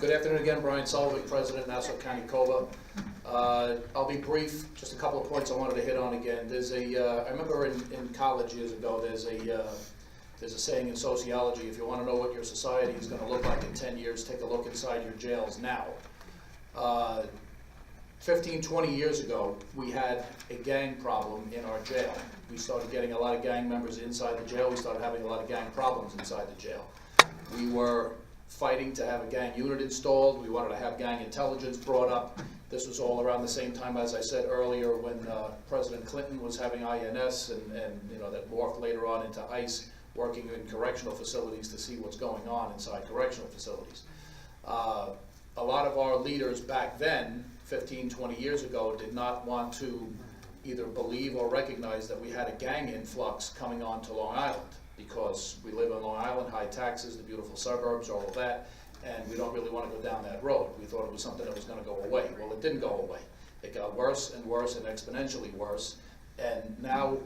Good afternoon again, Brian Sullivan, President, Nassau County COBA. I'll be brief, just a couple of points I wanted to hit on again. There's I remember in college years ago, there's a saying in sociology, if you want to know what your society is going to look like in 10 years, take a look inside your jails now. 15, 20 years ago, we had a gang problem in our jail. We started getting a lot of gang members inside the jail. We started having a lot of gang problems inside the jail. We were fighting to have a gang unit installed. We wanted to have gang intelligence brought up. This was all around the same time, as I said earlier, when President Clinton was having INS and that morphed later on into ICE, working in correctional facilities to see what's going on inside correctional facilities. A lot of our leaders back then, 15, 20 years ago, did not want to either believe or recognize that we had a gang influx coming onto Long Island, because we live on Long Island, high taxes, the beautiful suburbs, all of that, and we don't really want to go down that road. We thought it was something that was going to go away. Well, it didn't go away. It got worse and worse and exponentially worse, and now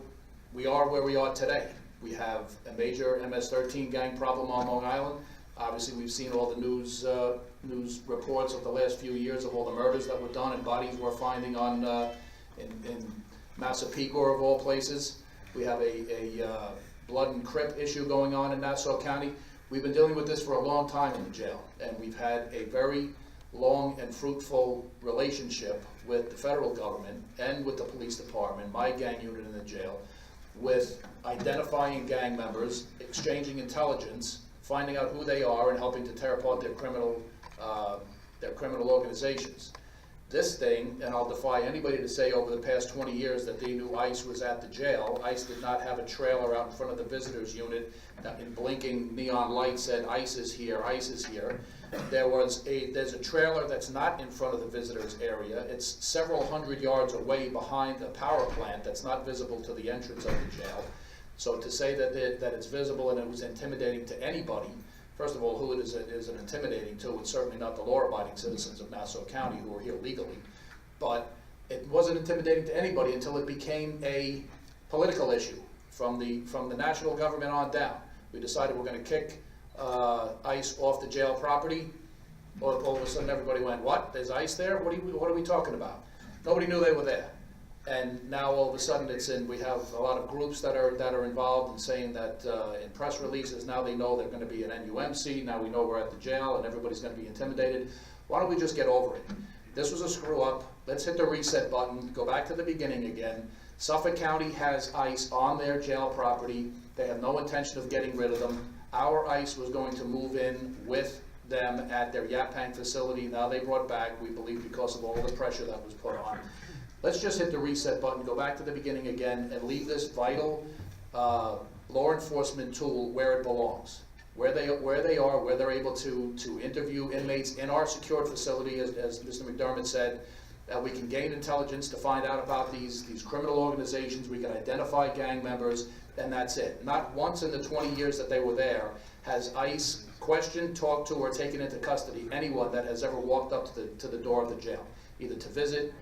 we are where we are today. We have a major MS-13 gang problem on Long Island. Obviously, we've seen all the news reports of the last few years of all the murders that were done and bodies we're finding on in Massapequa, of all places. We have a blood and crip issue going on in Nassau County. We've been dealing with this for a long time in the jail, and we've had a very long and fruitful relationship with the federal government and with the police department, my gang unit in the jail, with identifying gang members, exchanging intelligence, finding out who they are, and helping to tear apart their criminal organizations. This thing, and I'll defy anybody to say over the past 20 years that they knew ICE was at the jail. ICE did not have a trailer out in front of the visitors unit that in blinking neon lights said ICE is here, ICE is here. There's a trailer that's not in front of the visitors area. It's several hundred yards away behind a power plant that's not visible to the entrance of the jail. So to say that it's visible and it was intimidating to anybody, first of all, who is it intimidating to? It's certainly not the law-abiding citizens of Nassau County who are here legally. But it wasn't intimidating to anybody until it became a political issue from the national government on down. We decided we're going to kick ICE off the jail property. All of a sudden, everybody went, "What? There's ICE there? What are we talking about?" Nobody knew they were there. And now all of a sudden we have a lot of groups that are involved in saying that in press releases, now they know they're going to be an NUMC, now we know we're at the jail and everybody's going to be intimidated. Why don't we just get over it? This was a screw up. Let's hit the reset button, go back to the beginning again. Suffolk County has ICE on their jail property. They have no intention of getting rid of them. Our ICE was going to move in with them at their Yaphank facility. Now they brought back, we believe, because of all the pressure that was put on. Let's just hit the reset button, go back to the beginning again, and leave this vital law enforcement tool where it belongs, where they are, where they're able to interview inmates in our secured facility, as Mr. McDermott said. We can gain intelligence to find out about these criminal organizations. We can identify gang members, and that's it. Not once in the 20 years that they were there has ICE questioned, talked to, or taken into custody anyone that has ever walked up to the door of the jail, either to visit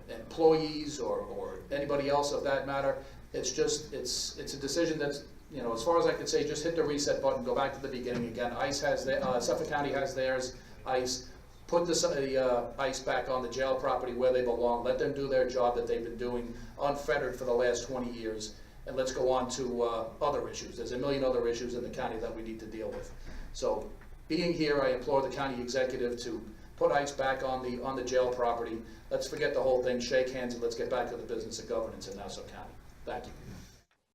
employees or anybody else of that matter. It's a decision that's, as far as I can say, just hit the reset button, go back to the beginning again. ICE has Suffolk County has theirs. ICE put the ICE back on the jail property where they belong. Let them do their job that they've been doing unfettered for the last 20 years. And let's go on to other issues. There's a million other issues in the county that we need to deal with. So being here, I implore the county executive to put ICE back on the jail property. Let's forget the whole thing, shake hands, and let's get back to the business of governance in Nassau County. Thank you.